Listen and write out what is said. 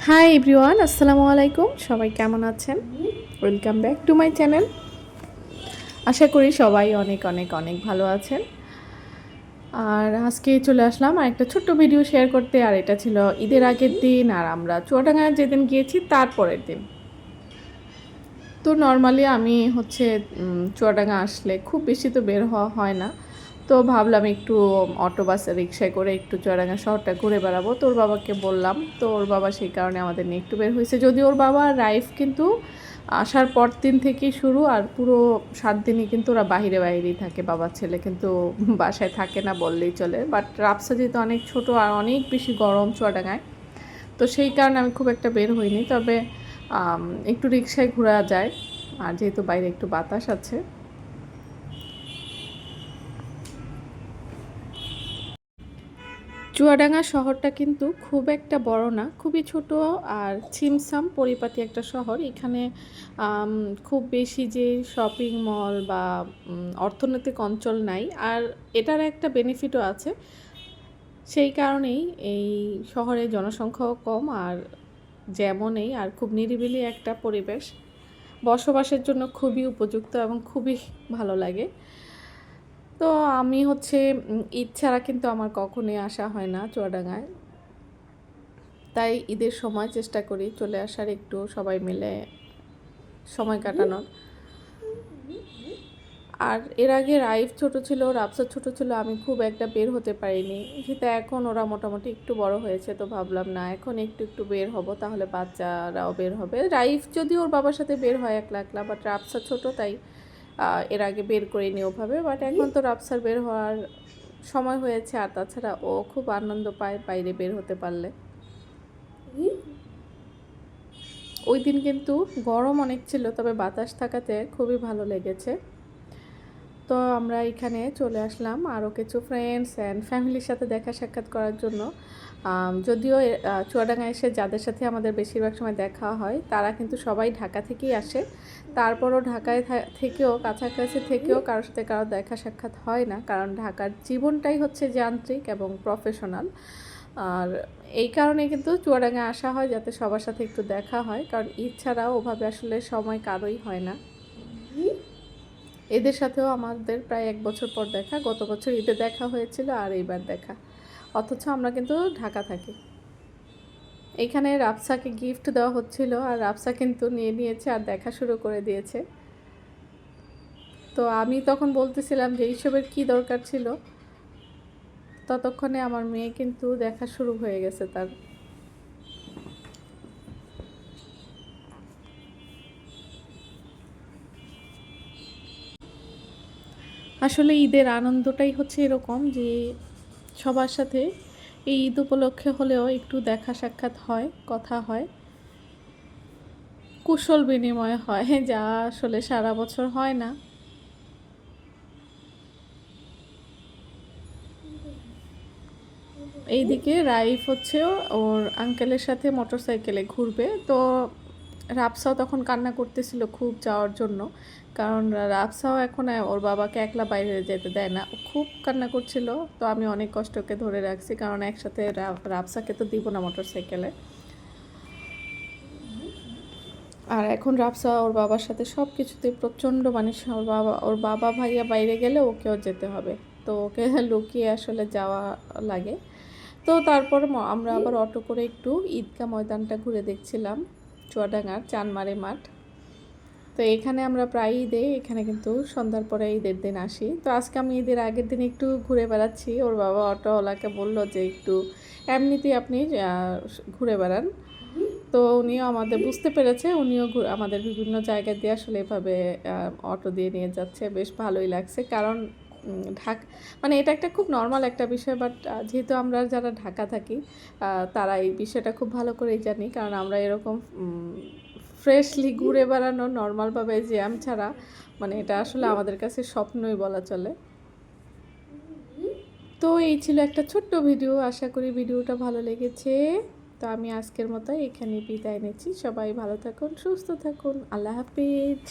Hi everyone, আসসালামু আলাইকুম। সবাই কেমন আছেন? Welcome back to my channel. আশা করি সবাই অনেক অনেক অনেক ভালো আছেন। আর আজকে চলে আসলাম আর একটা ছোট্ট ভিডিও শেয়ার করতে। আর এটা ছিল ঈদের আগের দিন, আর আমরা চুয়াডাঙ্গায় যেদিন গিয়েছি তারপরের দিন। তো নর্মালি আমি চুয়াডাঙ্গা আসলে খুব বেশি তো বের হওয়া হয় না। তো ভাবলাম একটু অটো বাসে রিক্সায় করে একটু চুয়াডাঙ্গা শহরটা ঘুরে বেড়াবো। তো ওর বাবাকে বললাম, তো ওর বাবা সেই কারণে আমাদের নিয়ে একটু বের হয়েছে। যদিও ওর বাবা রাইফ কিন্তু আসার পর দিন থেকেই শুরু, আর পুরো 7 দিনই কিন্তু ওরা বাইরেই থাকে। বাবার ছেলে কিন্তু বাসায় থাকে না বললেই চলে। বাট রাফসা যেহেতু অনেক ছোট আর অনেক বেশি গরম চুয়াডাঙ্গায়, তো সেই কারণে আমি খুব একটা বের হইনি। তবে একটু রিক্সায় ঘোরা যায়, আর যেহেতু বাইরে একটু বাতাস আছে। চুয়াডাঙ্গা শহরটা কিন্তু খুব একটা বড় না, খুবই ছোট আর ছিমছাম পরিপাটি একটা শহর। এখানে খুব বেশি যে শপিং মল বা অর্থনৈতিক অঞ্চল নাই। আর এটার একটা বেনিফিটও আছে, সেই কারণেই এই শহরে জনসংখ্যাও কম আর যেমনই, আর খুব নিরিবিলি একটা পরিবেশ, বসবাসের জন্য খুবই উপযুক্ত এবং খুবই ভালো লাগে। তো আমি ঈদ ছাড়া কিন্তু আমার কখনোই আসা হয় না চুয়াডাঙ্গায়। তাই ঈদের সময় চেষ্টা করি চলে আসার, একটু সবাই মিলে সময় কাটানোর। আর এর আগে রাইফ ছোট ছিল, রাফসা ছোট ছিল, আমি খুব একটা বের হতে পারিনি। যেহেতু এখন ওরা মোটামুটি একটু বড় হয়েছে, তো ভাবলাম না এখন একটু একটু বের হব, তাহলে বাচ্চারাও বের হবে। রাইফ যদি ওর বাবার সাথে বের হয় একলা একলা, বাট রাফসা ছোট, তাই এর আগে বের করিনি ওভাবে। বাট এখন তো রাফসার বের হওয়ার সময় হয়েছে, আর তাছাড়া ও খুব আনন্দ পায় বাইরে বের হতে পারলে। ওই দিন কিন্তু গরম অনেক ছিল, তবে বাতাস থাকাতে খুবই ভালো লেগেছে। তো আমরা এখানে চলে আসলাম আরও কিছু ফ্রেন্ডস অ্যান্ড ফ্যামিলির সাথে দেখা সাক্ষাৎ করার জন্য। যদিও চুয়াডাঙ্গা এসে যাদের সাথে আমাদের বেশিরভাগ সময় দেখা হয়, তারা কিন্তু সবাই ঢাকা থেকেই আসে। তারপরও ঢাকায় থেকেও, কাছাকাছি থেকেও কারোর সাথে কারো দেখা সাক্ষাৎ হয় না, কারণ ঢাকার জীবনটাই হচ্ছে যান্ত্রিক এবং প্রফেশনাল। আর এই কারণে কিন্তু চুয়াডাঙ্গা আসা হয়, যাতে সবার সাথে একটু দেখা হয়, কারণ ঈদ ছাড়াও ওভাবে আসলে সময় কারোই হয় না। এদের সাথেও আমাদের প্রায় 1 বছর পর দেখা, গত বছর ঈদে দেখা হয়েছিল আর এইবার দেখা, অথচ আমরা কিন্তু ঢাকা থাকি। এইখানে রাফসাকে গিফট দেওয়া হচ্ছিল, আর রাফসা কিন্তু নিয়ে নিয়েছে আর দেখা শুরু করে দিয়েছে। তো আমি তখন বলতেছিলাম যে এইসবের কী দরকার ছিল, ততক্ষণে আমার মেয়ে কিন্তু দেখা শুরু হয়ে গেছে তার। আসলে ঈদের আনন্দটাই হচ্ছে এরকম যে সবার সাথে এই ঈদ উপলক্ষে হলেও একটু দেখা সাক্ষাৎ হয়, কথা হয়, কুশল বিনিময় হয়, যা আসলে সারা বছর হয় না। এইদিকে রাইফ ওর আঙ্কেলের সাথে মোটরসাইকেলে ঘুরবে। তো রাফসাও তখন কান্না করতেছিল খুব যাওয়ার জন্য, কারণ রাফসাও এখন ওর বাবাকে একলা বাইরে যেতে দেয় না, ও খুব কান্না করছিল। তো আমি অনেক কষ্ট ওকে ধরে রাখছি, কারণ একসাথে রাফসাকে তো দিব না মোটরসাইকেলে। আর এখন রাফসা ওর বাবার সাথে সব কিছুতে প্রচণ্ড, মানে ওর বাবা ভাইয়া বাইরে গেলে ওকেও যেতে হবে, তো ওকে লুকিয়ে আসলে যাওয়া লাগে। তো তারপর আমরা আবার অটো করে একটু ঈদগাহ ময়দানটা ঘুরে দেখছিলাম, চুয়াডাঙ্গার চানমারে মাঠ। তো এখানে আমরা প্রায় ঈদে এখানে কিন্তু সন্ধ্যার পরে ঈদের দিন আসি। তো আজকে আমি ঈদের আগের দিন একটু ঘুরে বেড়াচ্ছি। ওর বাবা অটোওয়ালাকে বলল যে একটু এমনিতেই আপনি ঘুরে বেড়ান। তো উনিও আমাদের বুঝতে পেরেছে, উনিও আমাদের বিভিন্ন জায়গা দিয়ে আসলে এভাবে অটো দিয়ে নিয়ে যাচ্ছে, বেশ ভালোই লাগছে। কারণ মানে এটা একটা খুব নর্মাল একটা বিষয়, বাট যেহেতু আমরা যারা ঢাকা থাকি তারা এই বিষয়টা খুব ভালো করেই জানি, কারণ আমরা এরকম ফ্রেশলি ঘুরে বেড়ানো নর্মালভাবে জ্যাম ছাড়া, মানে এটা আসলে আমাদের কাছে স্বপ্নই বলা চলে। তো এই ছিল একটা ছোট্ট ভিডিও, আশা করি ভিডিওটা ভালো লেগেছে। তো আমি আজকের মতো এখানে বিদায় নিচ্ছি। সবাই ভালো থাকুন, সুস্থ থাকুন, আল্লাহ হাফিজ।